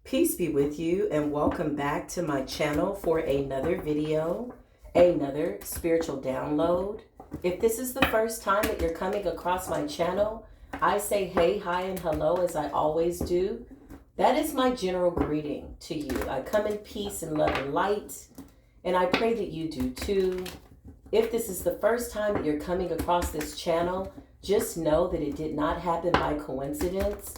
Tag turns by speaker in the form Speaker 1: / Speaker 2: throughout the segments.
Speaker 1: Peace be with you and welcome back to my channel for another video, another spiritual download. If this is the first time that you're coming across my channel, I say hey, hi, and hello as I always do. That is my general greeting to you. I come in peace and love and light, and I pray that you do too. If this is the first time that you're coming across this channel, just know that it did not happen by coincidence.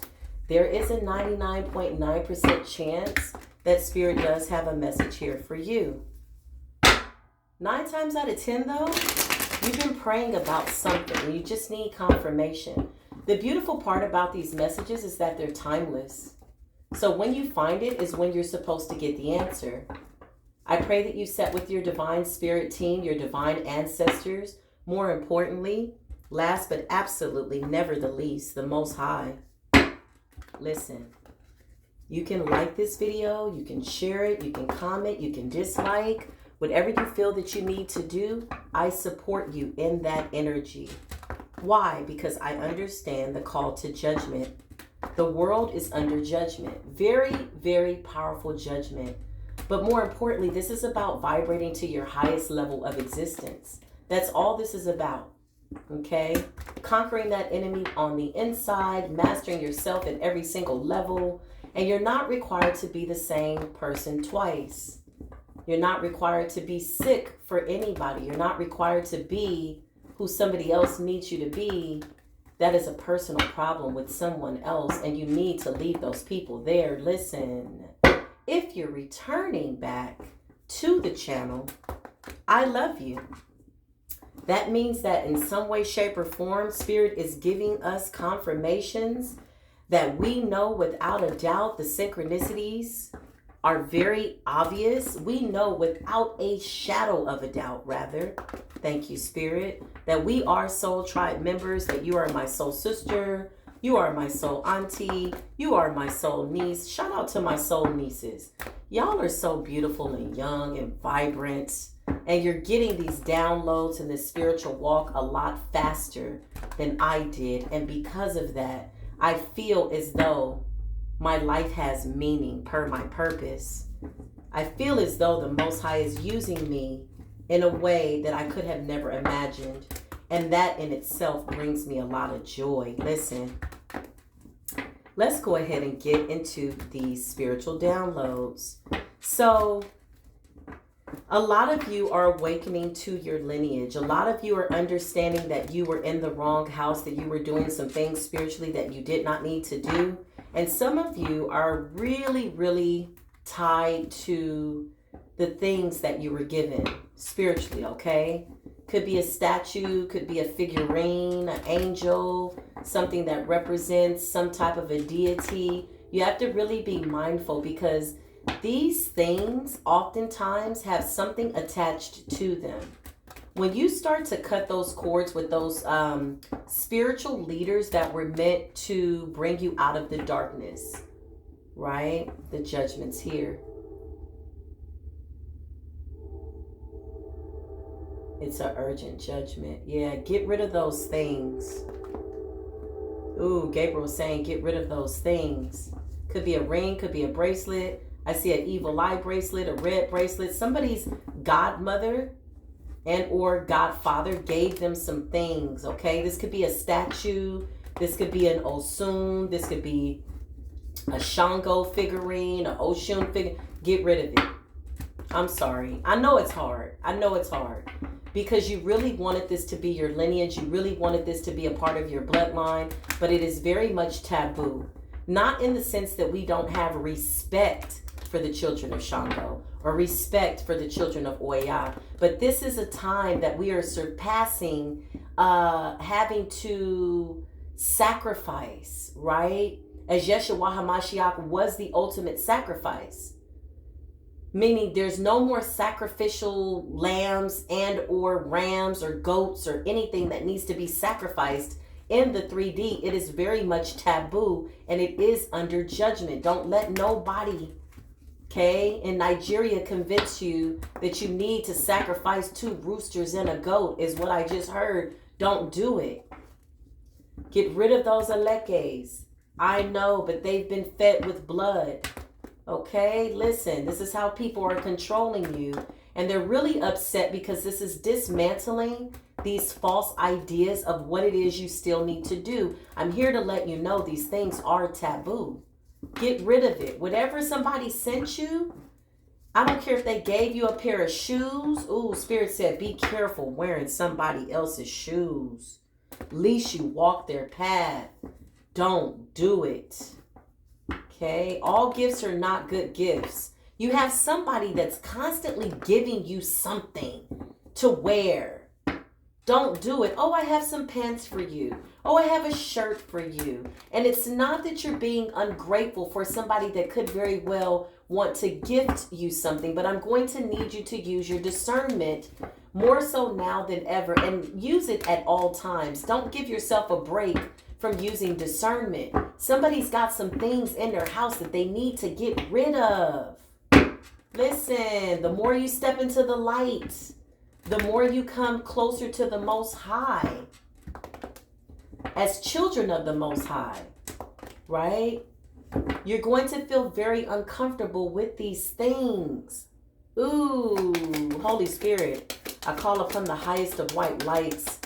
Speaker 1: There is a 99.9% chance that Spirit does have a message here for you. 9 times out of 10 though, you've been praying about something and you just need confirmation. The beautiful part about these messages is that they're timeless. So when you find it is when you're supposed to get the answer. I pray that you set with your divine spirit team, your divine ancestors. More importantly, last but absolutely never the least, the Most High. Listen, you can like this video, you can share it, you can comment, you can dislike, whatever you feel that you need to do. I support you in that energy. Why? Because I understand the call to judgment. The world is under judgment. Very, very powerful judgment. But more importantly, this is about vibrating to your highest level of existence. That's all this is about. Okay? Conquering that enemy on the inside, mastering yourself at every single level. And you're not required to be the same person twice. You're not required to be sick for anybody. You're not required to be who somebody else needs you to be. That is a personal problem with someone else, and you need to leave those people there. Listen, if you're returning back to the channel, I love you. That means that in some way, shape, or form, Spirit is giving us confirmations that we know without a doubt the synchronicities are very obvious. We know without a shadow of a doubt, rather. Thank you, Spirit, that we are soul tribe members, that you are my soul sister, you are my soul auntie, you are my soul niece. Shout out to my soul nieces. Y'all are so beautiful and young and vibrant. And you're getting these downloads in this spiritual walk a lot faster than I did. And because of that, I feel as though my life has meaning per my purpose. I feel as though the Most High is using me in a way that I could have never imagined. And that in itself brings me a lot of joy. Listen, let's go ahead and get into these spiritual downloads. So, a lot of you are awakening to your lineage. A lot of you are understanding that you were in the wrong house, that you were doing some things spiritually that you did not need to do. And some of you are really, really tied to the things that you were given spiritually, okay? Could be a statue, could be a figurine, an angel, something that represents some type of a deity. You have to really be mindful because these things oftentimes have something attached to them. When you start to cut those cords with those spiritual leaders that were meant to bring you out of the darkness, right? The judgment's here. It's an urgent judgment. Yeah, get rid of those things. Ooh, Gabriel was saying get rid of those things. Could be a ring, could be a bracelet. I see an evil eye bracelet, a red bracelet. Somebody's godmother and or godfather gave them some things, okay? This could be a statue. This could be an Osun. This could be a Shango figurine, an Oshun figure. Get rid of it. I'm sorry. I know it's hard. I know it's hard. Because you really wanted this to be your lineage. You really wanted this to be a part of your bloodline. But it is very much taboo. Not in the sense that we don't have respect for the children of Shango or respect for the children of Oya. But this is a time that we are surpassing having to sacrifice, right? As Yeshua HaMashiach was the ultimate sacrifice. Meaning there's no more sacrificial lambs and or rams or goats or anything that needs to be sacrificed in the 3D. It is very much taboo and it is under judgment. Don't let nobody, okay, in Nigeria convince you that you need to sacrifice 2 roosters and a goat is what I just heard. Don't do it. Get rid of those alekes. I know, but they've been fed with blood. Okay, listen, this is how people are controlling you. And they're really upset because this is dismantling these false ideas of what it is you still need to do. I'm here to let you know these things are taboo. Get rid of it. Whatever somebody sent you, I don't care if they gave you a pair of shoes. Ooh, Spirit said, be careful wearing somebody else's shoes. Least you walk their path. Don't do it. Okay, all gifts are not good gifts. You have somebody that's constantly giving you something to wear. Don't do it. Oh, I have some pants for you. Oh, I have a shirt for you. And it's not that you're being ungrateful for somebody that could very well want to gift you something, but I'm going to need you to use your discernment more so now than ever, and use it at all times. Don't give yourself a break from using discernment. Somebody's got some things in their house that they need to get rid of. Listen, the more you step into the light, the more you come closer to the Most High. As children of the Most High, right? You're going to feel very uncomfortable with these things. Ooh, Holy Spirit, I call upon the highest of white lights,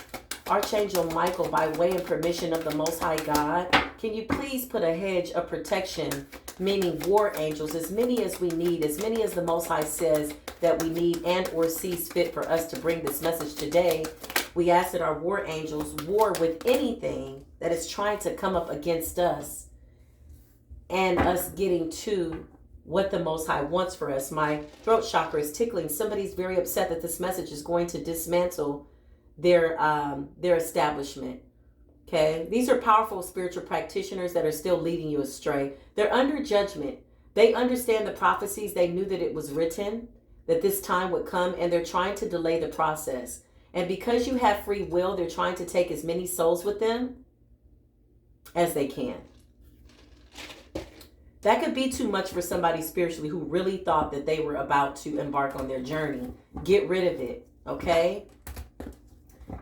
Speaker 1: Archangel Michael, by way and permission of the Most High God. Can you please put a hedge of protection, meaning war angels, as many as we need, as many as the Most High says that we need and or sees fit for us to bring this message today. We ask that our war angels war with anything that is trying to come up against us and us getting to what the Most High wants for us. My throat chakra is tickling. Somebody's very upset that this message is going to dismantle their establishment. Okay, these are powerful spiritual practitioners that are still leading you astray. They're under judgment. They understand the prophecies. They knew that it was written, that this time would come, and they're trying to delay the process. And because you have free will, they're trying to take as many souls with them as they can. That could be too much for somebody spiritually who really thought that they were about to embark on their journey. Get rid of it, okay?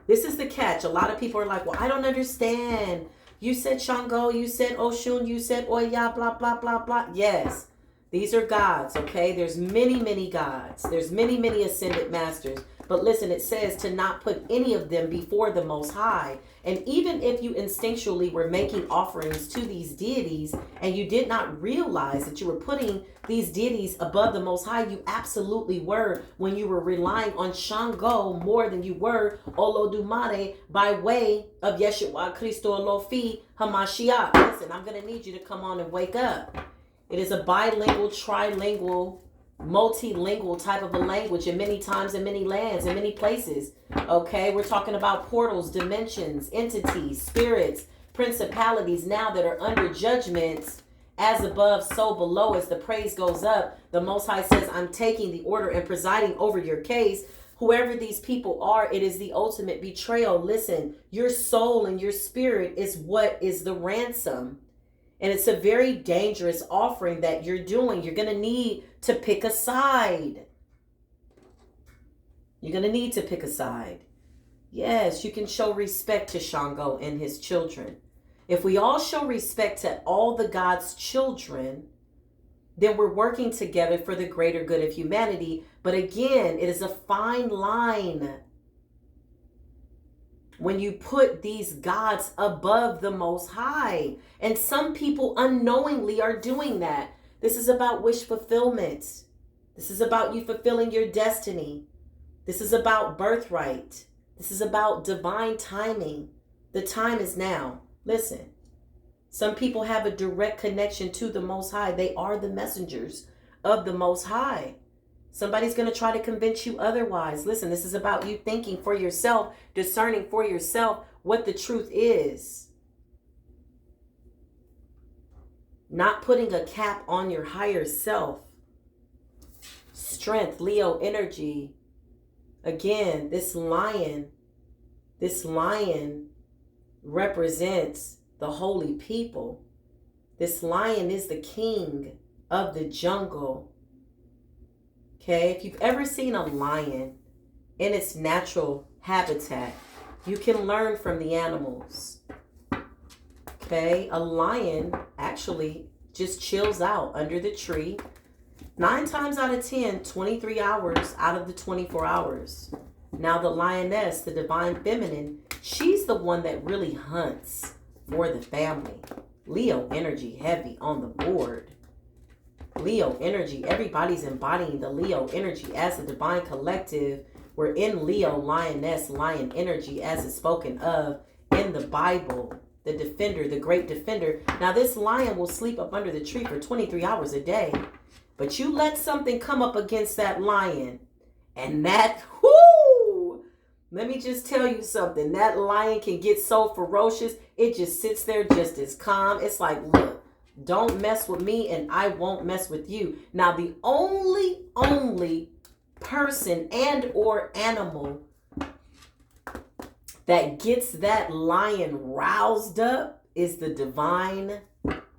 Speaker 1: This is the catch. A lot of people are like, well, I don't understand. You said Shango, you said Oshun, you said Oya, blah, blah, blah, blah. Yes, these are gods, okay? There's many, many gods. There's many, many ascended masters. But listen, it says to not put any of them before the Most High. And even if you instinctually were making offerings to these deities and you did not realize that you were putting these deities above the Most High, you absolutely were when you were relying on Shango more than you were Olodumare by way of Yeshua Christo Olofi Hamashiach. Listen, I'm going to need you to come on and wake up. It is a bilingual, trilingual, multilingual type of a language in many times, in many lands, in many places. Okay, we're talking about portals, dimensions, entities, spirits, principalities now that are under judgment. As above, so below. As the praise goes up, the Most High says, I'm taking the order and presiding over your case. Whoever these people are, it is the ultimate betrayal. Listen, your soul and your spirit is what is the ransom. And it's a very dangerous offering that you're doing. You're going to need to pick a side. You're going to need to pick a side. Yes, you can show respect to Shango and his children. If we all show respect to all the God's children, then we're working together for the greater good of humanity. But again, it is a fine line when you put these gods above the Most High. And some people unknowingly are doing that. This is about wish fulfillment. This is about you fulfilling your destiny. This is about birthright. This is about divine timing. The time is now. Listen, some people have a direct connection to the Most High. They are the messengers of the Most High. Somebody's going to try to convince you otherwise. Listen, this is about you thinking for yourself, discerning for yourself what the truth is. Not putting a cap on your higher self. Strength, Leo energy. Again, this lion represents the holy people. This lion is the king of the jungle. Okay, if you've ever seen a lion in its natural habitat, you can learn from the animals. Okay, a lion actually just chills out under the tree. 9 times out of 10, 23 hours out of the 24 hours. Now the lioness, the divine feminine, she's the one that really hunts for the family. Leo energy heavy on the board. Leo energy, everybody's embodying the Leo energy as a divine collective. We're in Leo, lioness, lion energy as is spoken of in the Bible. The defender, the great defender. Now this lion will sleep up under the tree for 23 hours a day. But you let something come up against that lion, and that, whoo, let me just tell you something. That lion can get so ferocious, it just sits there just as calm. It's like, look, don't mess with me and I won't mess with you. Now, the only person and or animal that gets that lion roused up is the divine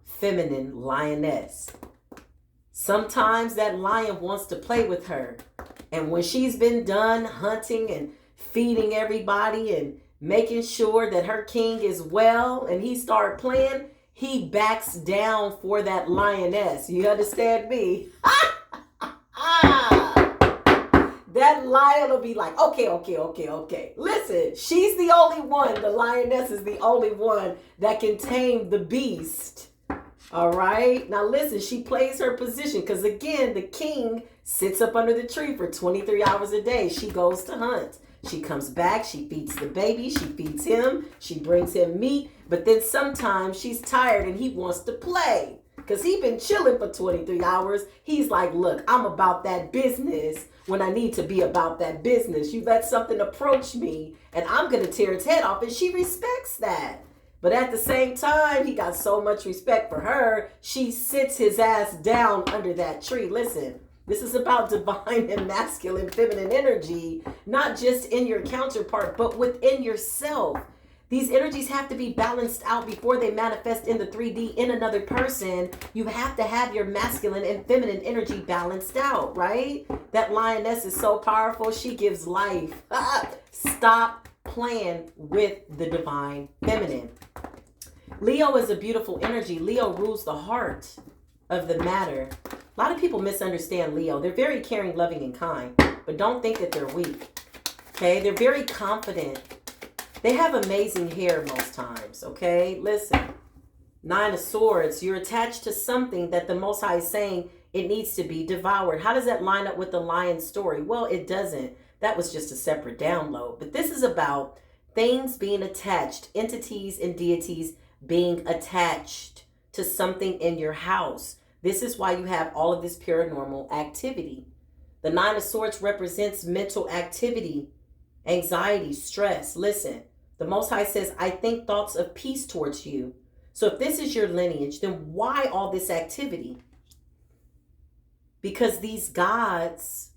Speaker 1: feminine lioness. Sometimes that lion wants to play with her. And when she's been done hunting and feeding everybody and making sure that her king is well and he start playing, he backs down for that lioness. You understand me? That lion will be like, okay. Listen, she's the only one. The lioness is the only one that can tame the beast. All right. Now listen, she plays her position because again, the king sits up under the tree for 23 hours a day. She goes to hunt. She comes back. She feeds the baby. She feeds him. She brings him meat. But then sometimes she's tired and he wants to play because he's been chilling for 23 hours. He's like, look, I'm about that business when I need to be about that business. You let something approach me and I'm going to tear its head off. And she respects that. But at the same time, he got so much respect for her, she sits his ass down under that tree. Listen, this is about divine and masculine feminine energy, not just in your counterpart, but within yourself. These energies have to be balanced out before they manifest in the 3D in another person. You have to have your masculine and feminine energy balanced out, right? That lioness is so powerful. She gives life. Stop playing with the divine feminine. Leo is a beautiful energy. Leo rules the heart of the matter. A lot of people misunderstand Leo. They're very caring, loving, and kind, but don't think that they're weak. Okay? They're very confident. They have amazing hair most times. Okay? Listen. 9 of Swords. You're attached to something that the Most High is saying it needs to be devoured. How does that line up with the lion story? Well, it doesn't. That was just a separate download. But this is about things being attached, entities and deities being attached to something in your house. This is why you have all of this paranormal activity. The 9 of Swords represents mental activity, anxiety, stress. Listen, the Most High says, I think thoughts of peace towards you. So if this is your lineage, then why all this activity? Because these gods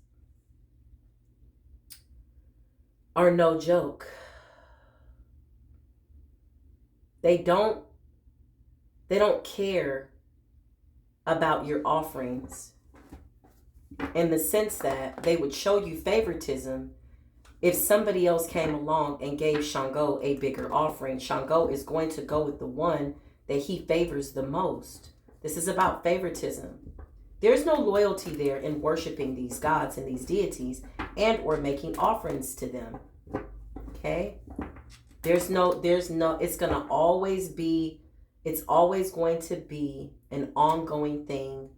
Speaker 1: are no joke. They don't care about your offerings in the sense that they would show you favoritism if somebody else came along and gave Shango a bigger offering. Shango is going to go with the one that he favors the most. This is about favoritism. There's no loyalty there in worshiping these gods and these deities and or making offerings to them. Okay? It's always going to be an ongoing thing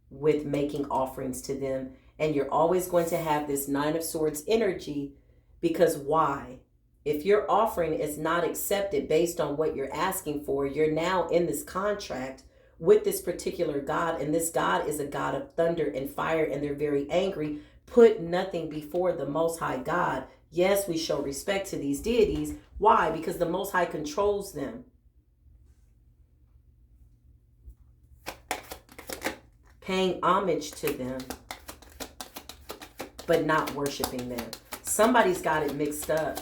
Speaker 1: with making offerings to them. And you're always going to have this 9 of Swords energy because why? If your offering is not accepted based on what you're asking for, you're now in this contract with this particular God. And this God is a God of thunder and fire and they're very angry. Put nothing before the Most High God. Yes, we show respect to these deities. Why? Because the Most High controls them. Paying homage to them, but not worshiping them. Somebody's got it mixed up.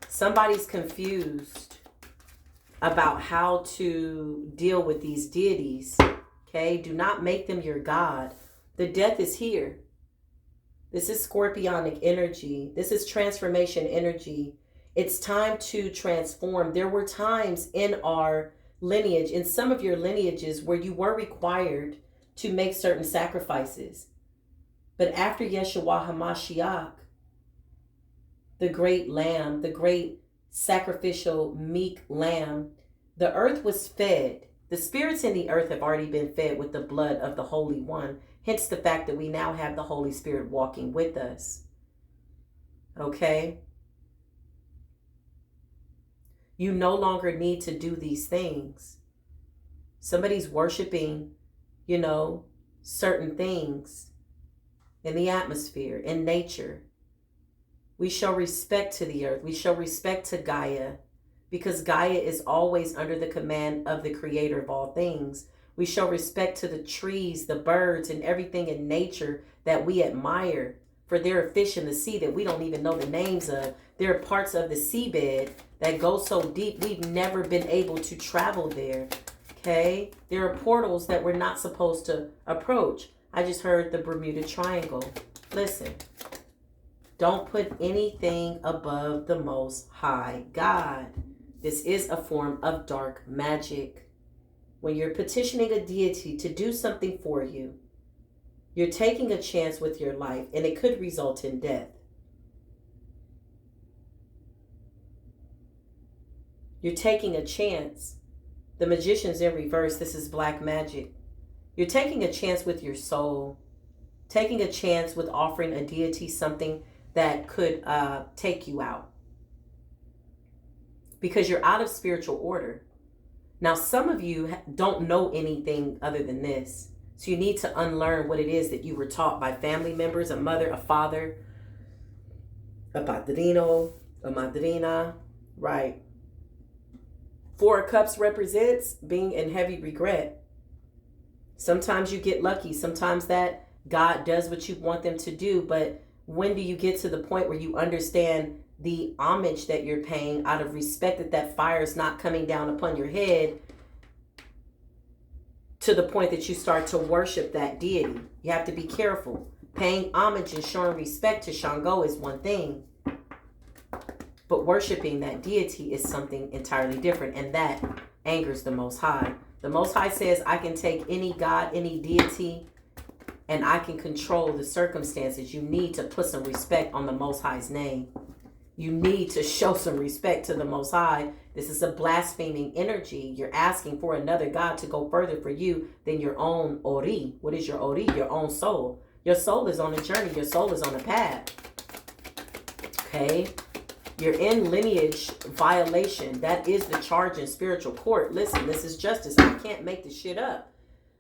Speaker 1: Somebody's confused about how to deal with these deities. Okay? Do not make them your God. The death is here. This is scorpionic energy. This is transformation energy. It's time to transform. There were times in our lineage, in some of your lineages where you were required to make certain sacrifices. But after Yeshua HaMashiach, the great lamb, the great sacrificial meek lamb, the earth was fed. The spirits in the earth have already been fed with the blood of the Holy One. Hence the fact that we now have the Holy Spirit walking with us. Okay? You no longer need to do these things. Somebody's worshiping, certain things in the atmosphere, in nature. We show respect to the earth. We show respect to Gaia, because Gaia is always under the command of the creator of all things. We show respect to the trees, the birds, and everything in nature that we admire. For there are fish in the sea that we don't even know the names of. There are parts of the seabed that go so deep we've never been able to travel there. Okay? There are portals that we're not supposed to approach. I just heard the Bermuda Triangle. Listen. Don't put anything above the Most High God. This is a form of dark magic. When you're petitioning a deity to do something for you, you're taking a chance with your life, and it could result in death. You're taking a chance. The magician's in reverse. This is black magic. You're taking a chance with your soul. Taking a chance with offering a deity something that could take you out. Because you're out of spiritual order. Now, some of you don't know anything other than this. So you need to unlearn what it is that you were taught by family members, a mother, a father, a padrino, a madrina, right? Four of Cups represents being in heavy regret. Sometimes you get lucky. Sometimes that God does what you want them to do. But when do you get to the point where you understand the homage that you're paying out of respect that fire is not coming down upon your head, to the point that you start to worship that deity? You have to be careful. Paying homage and showing respect to Shango is one thing, but worshiping that deity is something entirely different, and that angers the Most High. The Most High says, I can take any God, any deity, and I can control the circumstances. You need to put some respect on the Most High's name. You need to show some respect to the Most High. This is a blaspheming energy. You're asking for another God to go further for you than your own Ori. What is your Ori? Your own soul. Your soul is on a journey. Your soul is on a path. Okay? You're in lineage violation. That is the charge in spiritual court. Listen, this is justice. I can't make this shit up.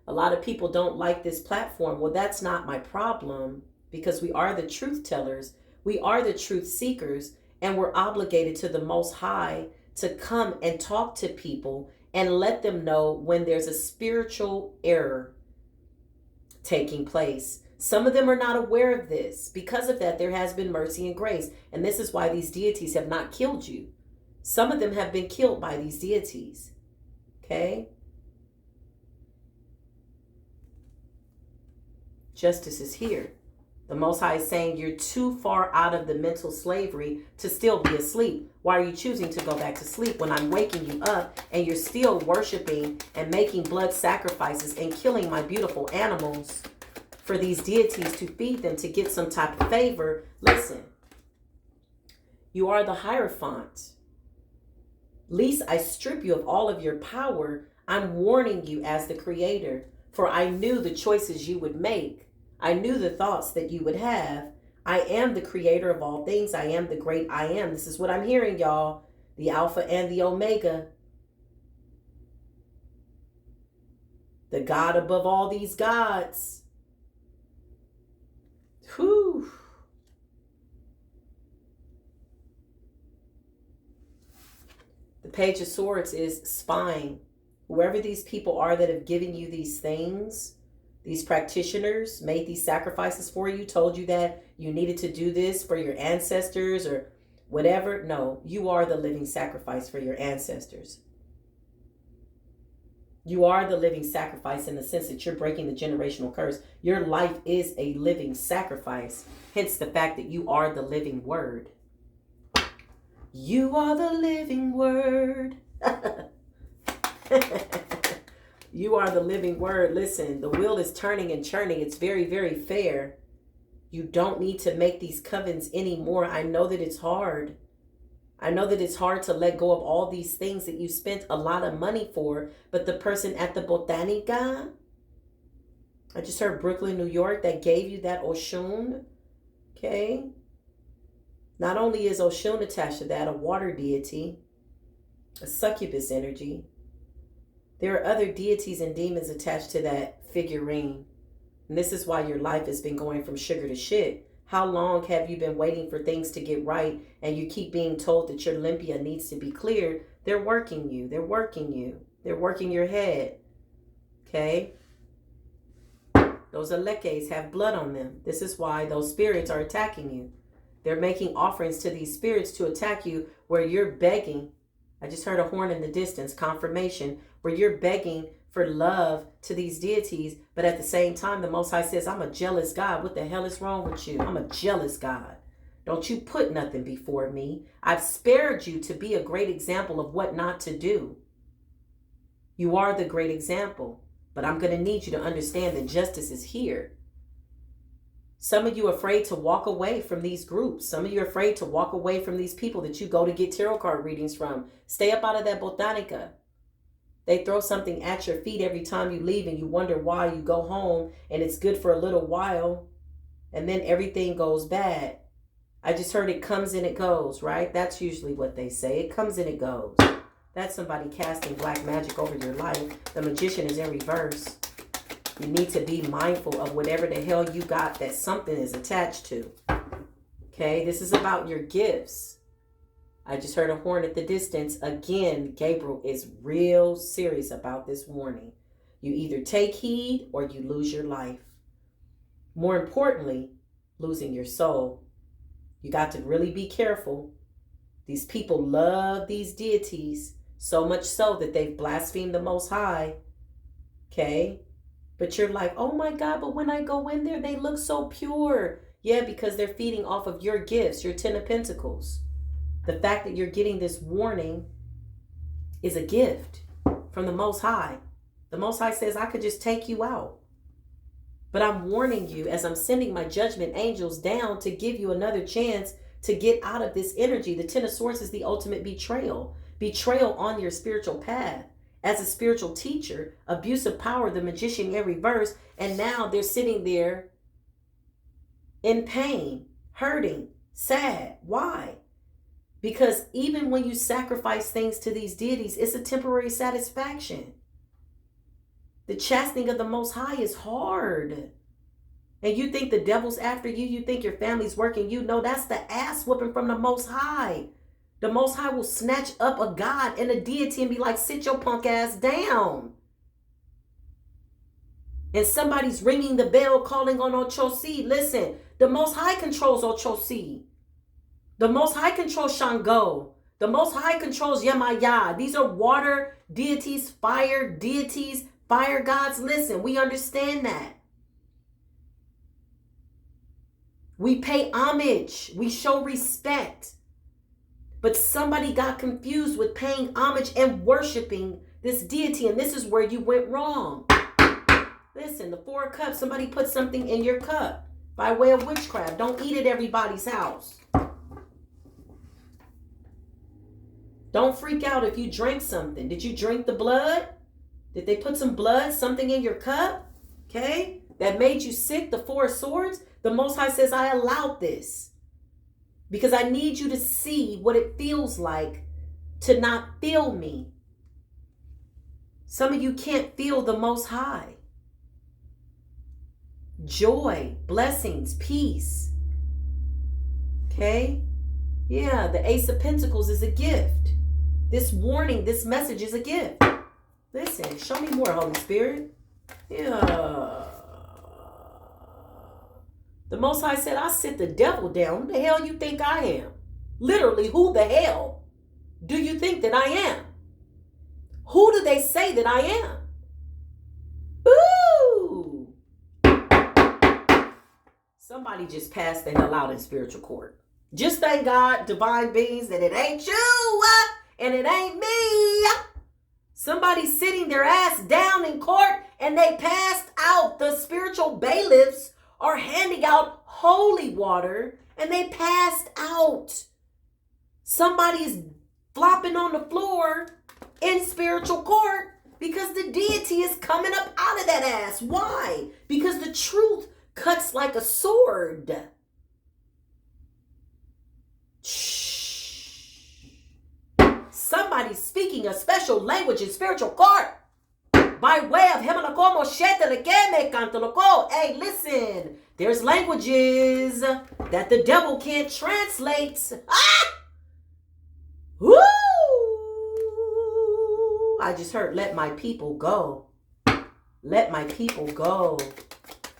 Speaker 1: A lot of people don't like this platform. Well, that's not my problem, because we are the truth tellers. We are the truth seekers. And we're obligated to the Most High to come and talk to people and let them know when there's a spiritual error taking place. Some of them are not aware of this. Because of that, there has been mercy and grace. And this is why these deities have not killed you. Some of them have been killed by these deities. Okay? Justice is here. The Most High is saying you're too far out of the mental slavery to still be asleep. Why are you choosing to go back to sleep when I'm waking you up and you're still worshiping and making blood sacrifices and killing my beautiful animals for these deities to feed them to get some type of favor? Listen, you are the Hierophant. Least I strip you of all of your power. I'm warning you as the creator, for I knew the choices you would make. I knew the thoughts that you would have. I am the creator of all things. I am the great I am. This is what I'm hearing, y'all. The Alpha and the Omega. The God above all these gods. Whew. The Page of Swords is spying. Whoever these people are that have given you these things, these practitioners, made these sacrifices for you, told you that you needed to do this for your ancestors or whatever. No, you are the living sacrifice for your ancestors. You are the living sacrifice in the sense that you're breaking the generational curse. Your life is a living sacrifice. Hence the fact that you are the living word. You are the living word. You are the living word. Listen, the wheel is turning and churning. It's very, very fair. You don't need to make these covens anymore. I know that it's hard. I know that it's hard to let go of all these things that you spent a lot of money for. But the person at the Botanica, I just heard Brooklyn, New York, that gave you that Oshun. Okay. Not only is Oshun attached to that, a water deity, a succubus energy, there are other deities and demons attached to that figurine. And this is why your life has been going from sugar to shit. How long have you been waiting for things to get right and you keep being told that your limpia needs to be cleared? They're working you. They're working you. They're working your head. Okay? Those alekes have blood on them. This is why those spirits are attacking you. They're making offerings to these spirits to attack you where you're begging. I just heard a horn in the distance, confirmation, where you're begging for love to these deities, but at the same time, the Most High says, I'm a jealous God. What the hell is wrong with you? I'm a jealous God. Don't you put nothing before me. I've spared you to be a great example of what not to do. You are the great example, but I'm going to need you to understand that justice is here. Some of you are afraid to walk away from these groups. Some of you are afraid to walk away from these people that you go to get tarot card readings from. Stay up out of that Botanica. They throw something at your feet every time you leave and you wonder why. You go home and it's good for a little while and then everything goes bad. I just heard it comes and it goes, right? That's usually what they say. It comes and it goes. That's somebody casting black magic over your life. The magician is in reverse. You need to be mindful of whatever the hell you got that something is attached to. Okay, this is about your gifts. I just heard a horn at the distance. Again, Gabriel is real serious about this warning. You either take heed or you lose your life. More importantly, losing your soul. You got to really be careful. These people love these deities so much so that they've blasphemed the Most High. Okay? But you're like, oh my God, but when I go in there, they look so pure. Yeah, because they're feeding off of your gifts, your 10 of Pentacles. The fact that you're getting this warning is a gift from the Most High. The Most High says, I could just take you out. But I'm warning you as I'm sending my judgment angels down to give you another chance to get out of this energy. The 10 of Swords is the ultimate betrayal. Betrayal on your spiritual path. As a spiritual teacher, abuse of power, the magician in reverse, and now they're sitting there in pain, hurting, sad. Why? Because even when you sacrifice things to these deities, it's a temporary satisfaction. The chastening of the Most High is hard. And you think the devil's after you, you think your family's working you. No, that's the ass whooping from the Most High. The Most High will snatch up a God and a deity and be like, sit your punk ass down. And somebody's ringing the bell calling on Ochosi. Listen, the Most High controls Ochosi. The Most High controls Shango. The Most High controls Yemaya. These are water deities, fire deities, fire gods. Listen, we understand that. We pay homage. We show respect. But somebody got confused with paying homage and worshiping this deity. And this is where you went wrong. Listen, the 4 of Cups, somebody put something in your cup by way of witchcraft. Don't eat at everybody's house. Don't freak out if you drink something. Did you drink the blood? Did they put some blood, something in your cup? Okay? That made you sick, the 4 of Swords? The Most High says, I allowed this. Because I need you to see what it feels like to not feel me. Some of you can't feel the Most High. Joy, blessings, peace. Okay? Yeah, the Ace of Pentacles is a gift. This warning, this message is a gift. Listen, show me more, Holy Spirit. Yeah. The Most High said, I sit the devil down. Who the hell you think I am? Literally, who the hell do you think that I am? Who do they say that I am? Ooh. Somebody just passed the hell out in spiritual court. Just thank God, divine beings, that it ain't you and it ain't me. Somebody's sitting their ass down in court and they passed out. The spiritual bailiffs are handing out holy water and they passed out. Somebody's flopping on the floor in spiritual court because the deity is coming up out of that ass. Why? Because the truth cuts like a sword. Shh. Somebody's speaking a special language in spiritual court by way of Hey, listen, there's languages that the devil can't translate. Woo! I just heard, let my people go. Let my people go.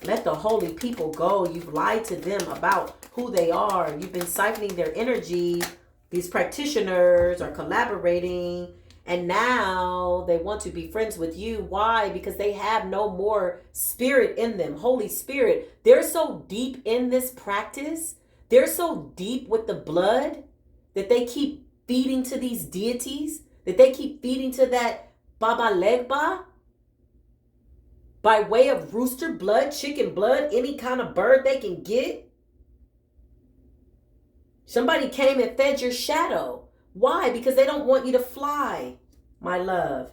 Speaker 1: Let the holy people go. You've lied to them about who they are. You've been siphoning their energy. These practitioners are collaborating, and now they want to be friends with you. Why? Because they have no more spirit in them. Holy Spirit. They're so deep in this practice. They're so deep with the blood that they keep feeding to these deities, that they keep feeding to that Baba Legba by way of rooster blood, chicken blood, any kind of bird they can get. Somebody came and fed your shadow. Why? Because they don't want you to fly, my love.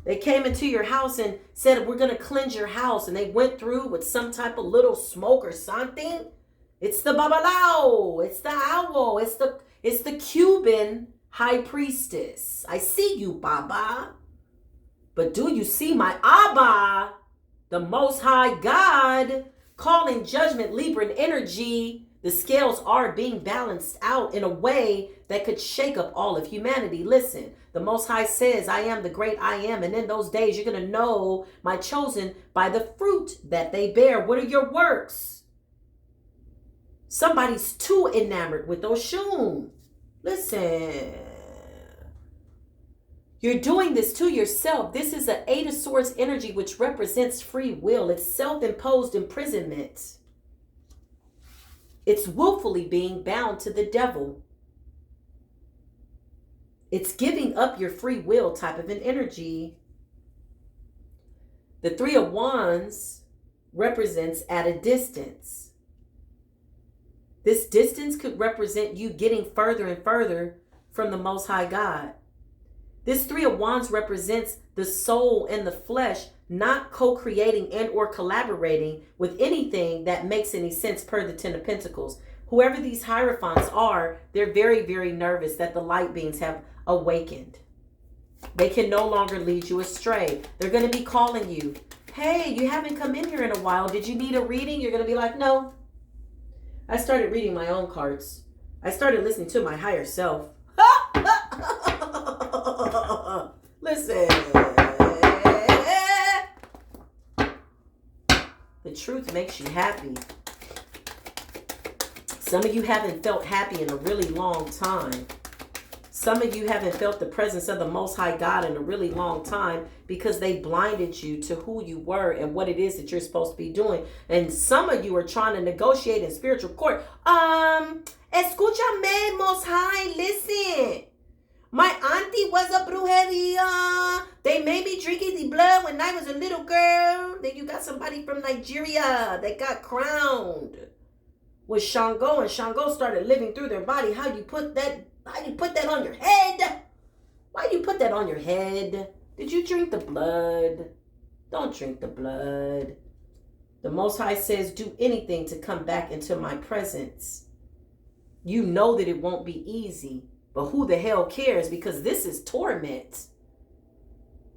Speaker 1: They came into your house and said, we're going to cleanse your house. And they went through with some type of little smoke or something. It's the Babalao. It's the owl. It's the Cuban high priestess. I see you, Baba. But do you see my Abba, the Most High God, calling judgment, Libran energy? The scales are being balanced out in a way that could shake up all of humanity. Listen, the Most High says, I am the great I am. And in those days, you're going to know my chosen by the fruit that they bear. What are your works? Somebody's too enamored with Oshun. Listen, you're doing this to yourself. This is an Eight of Swords energy, which represents free will. It's self-imposed imprisonment. It's willfully being bound to the devil. It's giving up your free will type of an energy. The Three of Wands represents at a distance. This distance could represent you getting further and further from the Most High God. This Three of Wands represents the soul and the flesh not co-creating and or collaborating with anything that makes any sense per the Ten of Pentacles. Whoever these Hierophants are, they're very, very nervous that the light beings have awakened. They can no longer lead you astray. They're going to be calling you. Hey, you haven't come in here in a while. Did you need a reading? You're going to be like, no. I started reading my own cards. I started listening to my higher self. Listen. The truth makes you happy. Some of you haven't felt happy in a really long time. Some of you haven't felt the presence of the Most High God in a really long time because they blinded you to who you were and what it is that you're supposed to be doing. And some of you are trying to negotiate in spiritual court. Escúchame, Most High, listen. My auntie was a brujeria. They made me drinking the blood when I was a little girl. Then you got somebody from Nigeria that got crowned with Shango, and Shango started living through their body. How you put that on your head? Why do you put that on your head? Did you drink the blood? Don't drink the blood. The Most High says, do anything to come back into my presence. You know that it won't be easy. But who the hell cares? Because this is torment.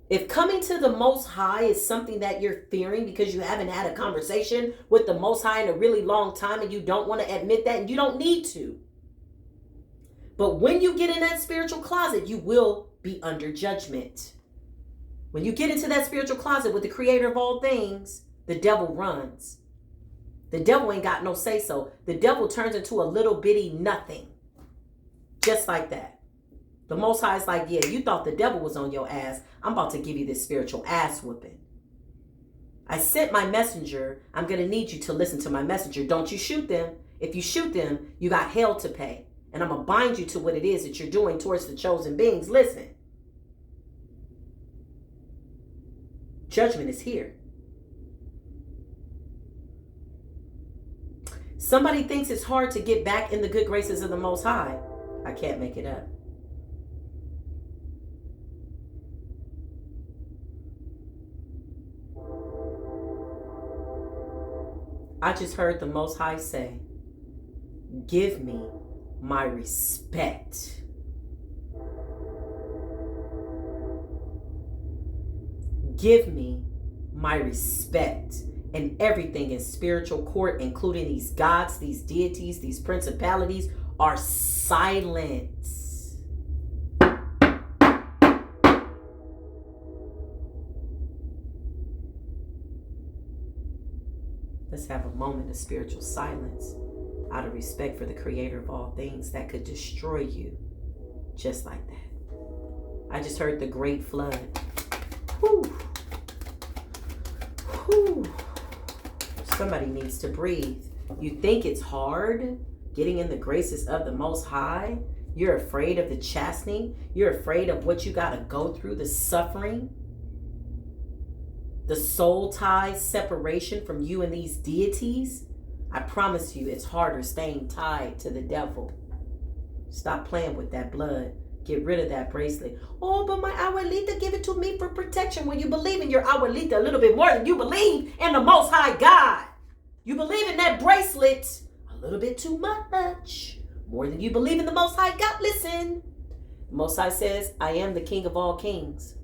Speaker 1: If coming to the Most High is something that you're fearing because you haven't had a conversation with the Most High in a really long time and you don't want to admit that, and you don't need to. But when you get in that spiritual closet, you will be under judgment. When you get into that spiritual closet with the creator of all things, the devil runs. The devil ain't got no say so. The devil turns into a little bitty nothing. Just like that. The Most High is like, yeah, you thought the devil was on your ass. I'm about to give you this spiritual ass whooping. I sent my messenger. I'm going to need you to listen to my messenger. Don't you shoot them. If you shoot them, you got hell to pay. And I'm going to bind you to what it is that you're doing towards the chosen beings. Listen. Judgment is here. Somebody thinks it's hard to get back in the good graces of the Most High. I can't make it up. I just heard the Most High say, give me my respect. Give me my respect. And everything in spiritual court, including these gods, these deities, these principalities, are silent. Let's have a moment of spiritual silence out of respect for the creator of all things that could destroy you just like that. I just heard the great flood. Whew. Whew. Somebody needs to breathe. You think it's hard getting in the graces of the Most High? You're afraid of the chastening. You're afraid of what you got to go through, the suffering, the soul tie separation from you and these deities. I promise you, it's harder staying tied to the devil. Stop playing with that blood. Get rid of that bracelet. Oh, but my abuelita gave it to me for protection. When you believe in your abuelita a little bit more than you believe in the Most High God. You believe in that bracelet a little bit too much. More than you believe in the Most High God. Listen. The Most High says, I am the King of all kings.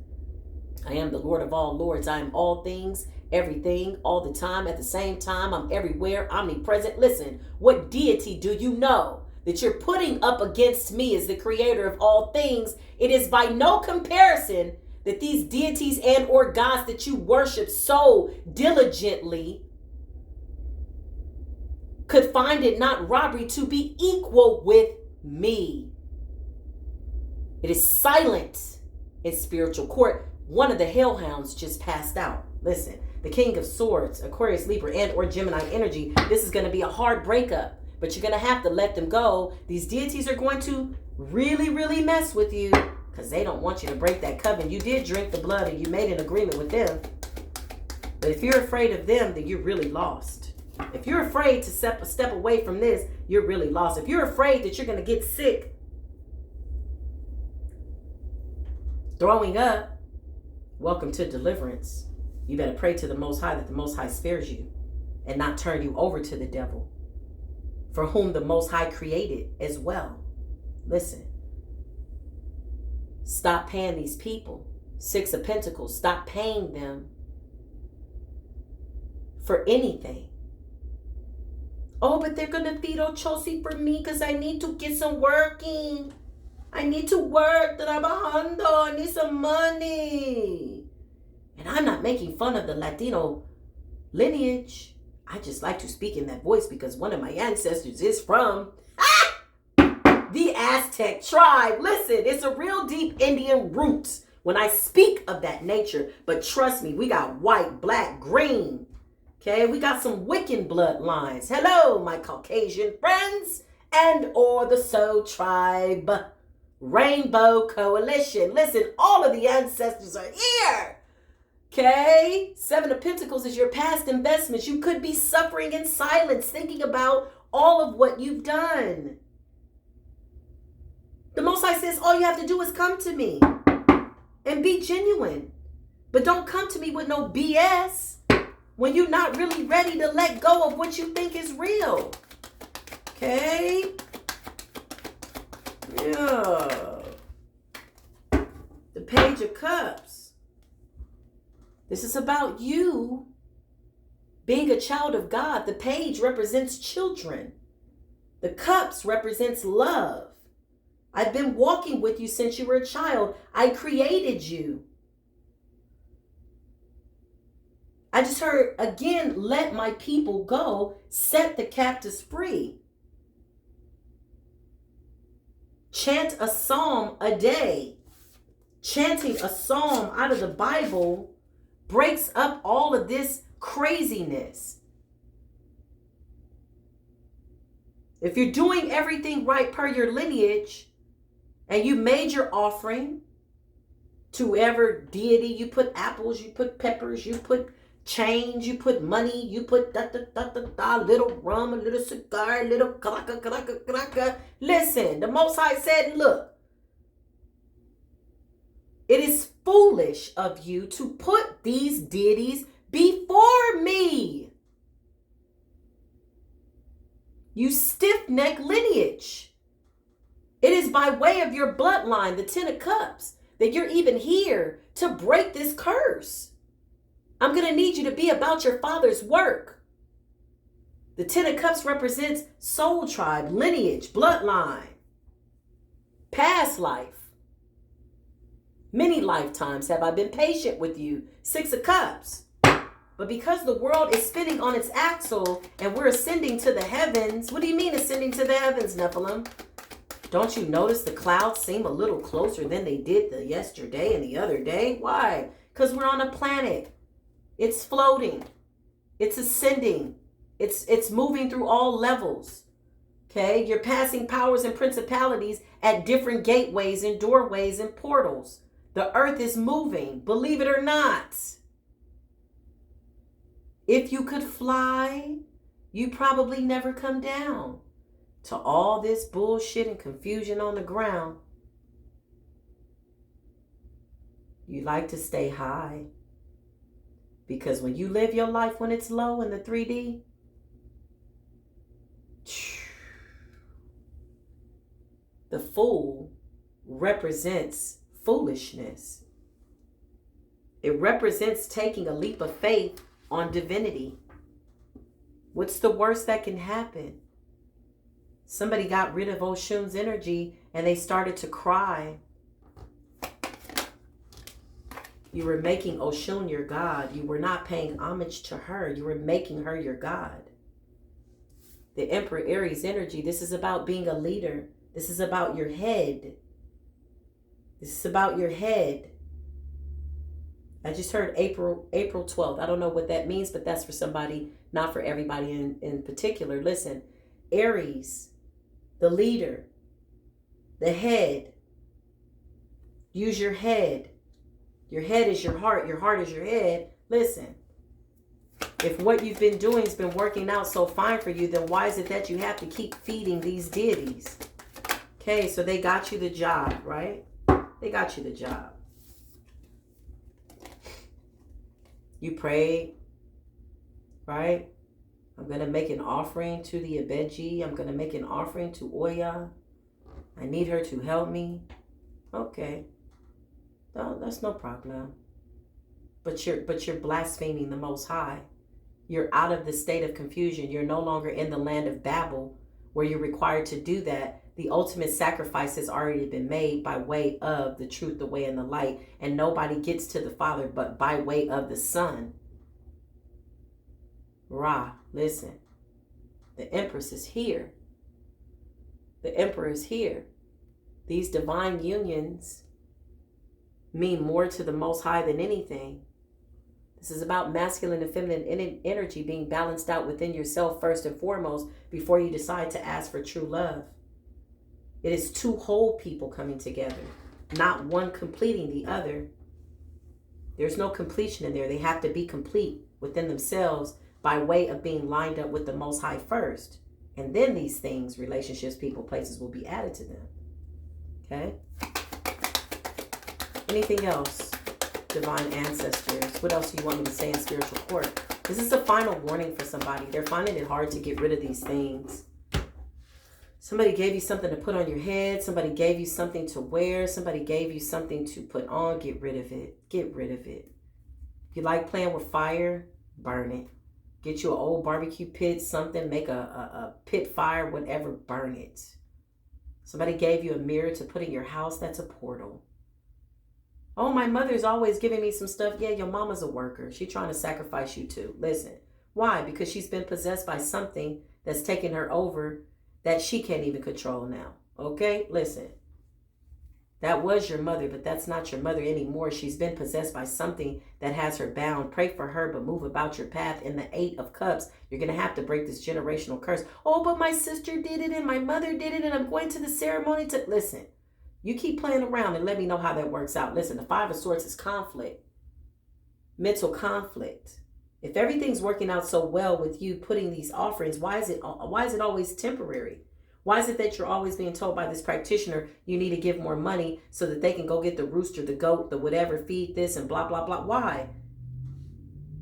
Speaker 1: I am the Lord of all lords. I am all things, everything, all the time, at the same time. I'm everywhere, omnipresent. Listen, what deity do you know that you're putting up against me as the creator of all things? It is by no comparison that these deities and or gods that you worship so diligently could find it not robbery to be equal with me. It is silent in spiritual court. One of the hellhounds just passed out. Listen, the King of Swords, Aquarius, Libra, and or Gemini energy. This is going to be a hard breakup, but you're going to have to let them go. These deities are going to really, really mess with you because they don't want you to break that covenant. You did drink the blood and you made an agreement with them. But if you're afraid of them, then you're really lost. If you're afraid to step away from this, you're really lost. If you're afraid that you're going to get sick, throwing up, welcome to deliverance. You better pray to the Most High that the Most High spares you and not turn you over to the devil, for whom the Most High created as well. Listen, stop paying these people. Six of Pentacles, stop paying them for anything. Oh, but they're going to feed Ochosi for me because I need to get some working. I need to work, trabajando. I need some money. And I'm not making fun of the Latino lineage. I just like to speak in that voice because one of my ancestors is from the Aztec tribe. Listen, it's a real deep Indian roots when I speak of that nature. But trust me, we got white, black, green. Okay, we got some Wiccan bloodlines. Hello, my Caucasian friends and or the Soul Tribe Rainbow Coalition. Listen, all of the ancestors are here. Okay, Seven of Pentacles is your past investments. You could be suffering in silence, thinking about all of what you've done. The Most High says all you have to do is come to me and be genuine. But don't come to me with no BS when you're not really ready to let go of what you think is real. Okay? Yeah. The Page of Cups. This is about you being a child of God. The page represents children. The cups represents love. I've been walking with you since you were a child. I created you. I just heard, again, let my people go, set the captives free. Chant a psalm a day. Chanting a psalm out of the Bible breaks up all of this craziness. If you're doing everything right per your lineage and you made your offering to whoever deity. You put apples, you put peppers, you put change, you put money, you put little rum, a little cigar, a little craca. Listen, the Most High said, look, it is foolish of you to put these deities before me. You stiff-necked lineage. It is by way of your bloodline, the Ten of Cups, that you're even here to break this curse. I'm going to need you to be about your father's work. The Ten of Cups represents soul tribe, lineage, bloodline, past life. Many lifetimes have I been patient with you. Six of Cups. But because the world is spinning on its axle and we're ascending to the heavens. What do you mean ascending to the heavens, Nephilim? Don't you notice the clouds seem a little closer than they did the yesterday and the other day? Why? Because we're on a planet. It's floating. It's ascending. It's moving through all levels. Okay? You're passing powers and principalities at different gateways and doorways and portals. The earth is moving, believe it or not. If you could fly, you probably never come down to all this bullshit and confusion on the ground. You like to stay high. Because when you live your life when it's low in the 3D, the fool represents foolishness. It represents taking a leap of faith on divinity. What's the worst that can happen? Somebody got rid of Oshun's energy and they started to cry. You were making Oshun your God. You were not paying homage to her. You were making her your God. The Emperor Aries energy, this is about being a leader. This is about your head. This is about your head. I just heard April 12th. I don't know what that means, but that's for somebody, not for everybody in particular. Listen, Aries, the leader, the head. Use your head. Your head is your heart. Your heart is your head. Listen, if what you've been doing has been working out so fine for you, then why is it that you have to keep feeding these deities? Okay, so they got you the job, right? They got you the job. You prayed, right? I'm going to make an offering to the Abeji. I'm going to make an offering to Oya. I need her to help me. Okay. No, that's no problem. But you're blaspheming the Most High. You're out of the state of confusion. You're no longer in the land of Babel where you're required to do that. The ultimate sacrifice has already been made by way of the truth, the way, and the light. And nobody gets to the Father but by way of the Son. Ra, listen. The Empress is here. The Emperor is here. These divine unions mean more to the Most High than anything. This is about masculine and feminine energy being balanced out within yourself first and foremost before you decide to ask for true love. It is two whole people coming together, not one completing the other. There's no completion in there. They have to be complete within themselves by way of being lined up with the Most High first. And then these things, relationships, people, places will be added to them. Okay? Anything else, divine ancestors? What else do you want me to say in spiritual court? This is a final warning for somebody. They're finding it hard to get rid of these things. Somebody gave you something to put on your head. Somebody gave you something to wear. Somebody gave you something to put on. Get rid of it. Get rid of it. If you like playing with fire, burn it. Get you an old barbecue pit, something. Make a pit fire, whatever. Burn it. Somebody gave you a mirror to put in your house. That's a portal. Oh, my mother's always giving me some stuff. Yeah, your mama's a worker. She's trying to sacrifice you too. Listen. Why? Because she's been possessed by something that's taken her over that she can't even control now. Okay? Listen. That was your mother, but that's not your mother anymore. She's been possessed by something that has her bound. Pray for her, but move about your path. In the 8 of Cups, you're going to have to break this generational curse. Oh, but my sister did it and my mother did it and I'm going to the ceremony to... Listen. You keep playing around and let me know how that works out. Listen, the Five of Swords is conflict, mental conflict. If everything's working out so well with you putting these offerings, why is it always temporary? Why is it that you're always being told by this practitioner you need to give more money so that they can go get the rooster, the goat, the whatever, feed this and blah, blah, blah? Why?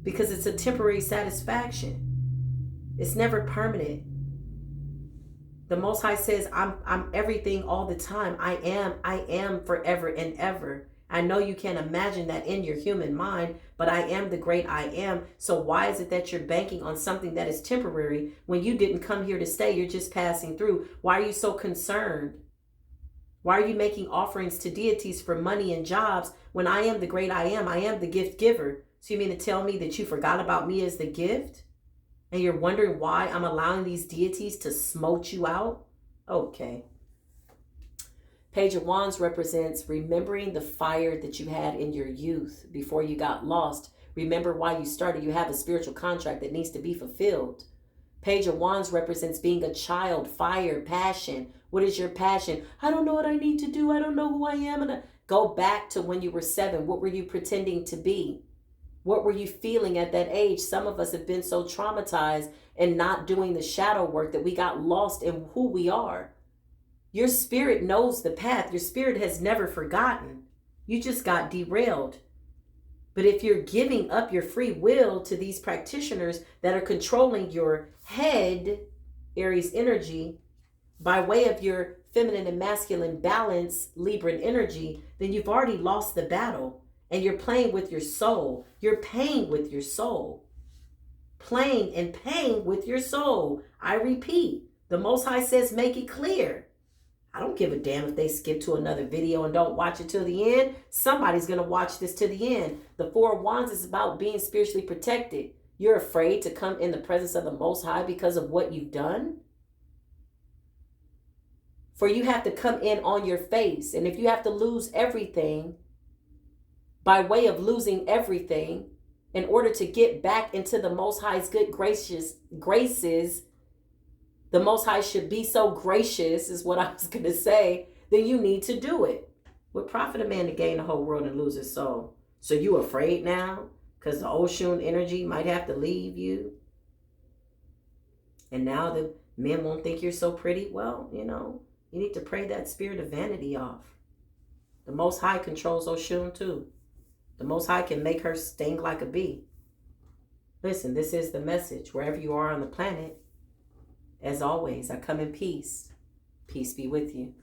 Speaker 1: Because it's a temporary satisfaction. It's never permanent. The Most High says, I'm everything all the time. I am forever and ever. I know you can't imagine that in your human mind, but I am the great I am. So why is it that you're banking on something that is temporary when you didn't come here to stay? You're just passing through. Why are you so concerned? Why are you making offerings to deities for money and jobs when I am the great I am? I am the gift giver. So you mean to tell me that you forgot about me as the gift? And you're wondering why I'm allowing these deities to smote you out? Okay. Page of Wands represents remembering the fire that you had in your youth before you got lost. Remember why you started. You have a spiritual contract that needs to be fulfilled. Page of Wands represents being a child, fire, passion. What is your passion? I don't know what I need to do. I don't know who I am. And go back to when you were 7. What were you pretending to be? What were you feeling at that age? Some of us have been so traumatized and not doing the shadow work that we got lost in who we are. Your spirit knows the path. Your spirit has never forgotten. You just got derailed. But if you're giving up your free will to these practitioners that are controlling your head, Aries energy, by way of your feminine and masculine balance, Libran energy, then you've already lost the battle. And you're playing with your soul. You're paying with your soul. Playing and paying with your soul. I repeat, the Most High says make it clear. I don't give a damn if they skip to another video and don't watch it till the end. Somebody's going to watch this to the end. The Four of Wands is about being spiritually protected. You're afraid to come in the presence of the Most High because of what you've done? For you have to come in on your face. And if you have to lose everything by way of losing everything in order to get back into the Most High's good graces, the Most High should be so gracious, is what I was going to say, then you need to do it. What profit a man to gain the whole world and lose his soul? So you afraid now because the Oshun energy might have to leave you? And now the men won't think you're so pretty? Well, you need to pray that spirit of vanity off. The Most High controls Oshun too. The Most High can make her sting like a bee. Listen, this is the message. Wherever you are on the planet, as always, I come in peace. Peace be with you.